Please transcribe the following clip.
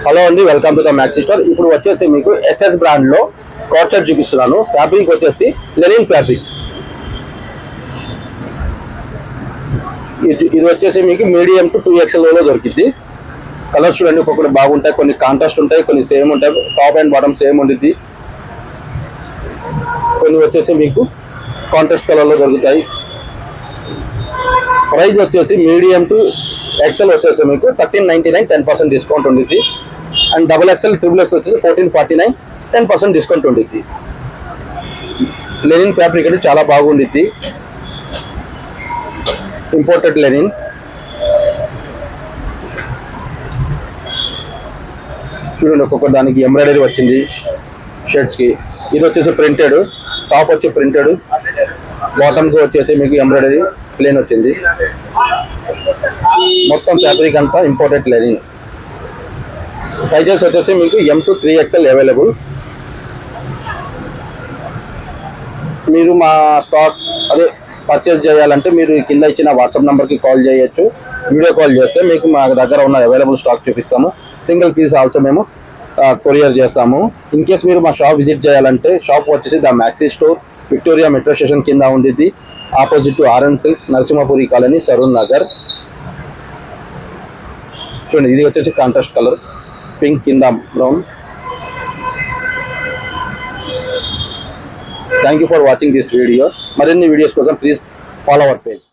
Hello అండి, welcome to the maxi store. ఇప్పుడు వచ్చేసి మీకు ఎస్ఎస్ బ్రాండ్ లో కోట్ షర్ట్ చూపిస్తున్నాను. ఫ్యాబ్రిక్ వచ్చేసి లెనిన్ ఫ్యాబ్రిక్. ఇది వచ్చేసి మీకు మీడియం టు 2XL లో దొరికింది. కలర్స్ చూడండి, ఒక్కొక్కటి బాగుంటాయి, కొన్ని కాంట్రాస్ట్ ఉంటాయి, కొన్ని సేమ్ ఉంటాయి. టాప్ అండ్ బాటమ్ సేమ్ ఉంటుంది. కొన్ని వచ్చేసి మీకు కాంట్రాస్ట్ కలర్ లో దొరుకుతాయి. ప్రైస్ వచ్చేసి మీడియం టు XL వచ్చేసి మీకు 1399, 10% డిస్కౌంట్ ఉంటుంది. అండ్ XXL, XXX వచ్చేసి 1449, 10% డిస్కౌంట్ ఉంటుంది. లెనిన్ ఫ్యాబ్రిక్ అంటే చాలా బాగుండిద్ది, ఇంపోర్టెడ్ లెనిన్. చూడండి, ఒక్కొక్క దానికి ఎంబ్రాయిడరీ వచ్చింది షర్ట్స్ కి. ఇది వచ్చేసి ప్రింటెడ్, టాప్ వచ్చి ప్రింటెడ్, బాటమ్ కి వచ్చేసి మీకు ఎంబ్రాయిడరీ ప్లేన్ వచ్చింది. మొత్తం ఫ్యాబ్రిక్ అంతా ఇంపోర్టెడ్ లెనిన్. సైజెస్ వచ్చేసి మీకు M to 3XL అవైలబుల్. మీరు మా స్టాక్ పర్చేస్ చేయాలంటే మీరు కింద ఇచ్చిన వాట్సాప్ నెంబర్కి కాల్ చేయొచ్చు. వీడియో కాల్ చేస్తే మీకు మా దగ్గర ఉన్న అవైలబుల్ స్టాక్ చూపిస్తాము. సింగిల్ పీస్ ఆల్సో మేము కొరియర్ చేస్తాము. ఇన్ కేస్ మీరు మా షాప్ విజిట్ చేయాలంటే షాప్ వచ్చేసి the maxi store, Victoria metro station కింద ఉండిద్ది. Opposite to RN silks, Narasimhapuri colony, Saroor Nagar. చూడండి, ఇది వచ్చేసి కాంట్రాస్ట్ కలర్, పింక్ కింద brown. Thank you for watching this video. మరిన్ని వీడియోస్ కోసం ప్లీజ్ ఫాలో అవర్ పేజ్.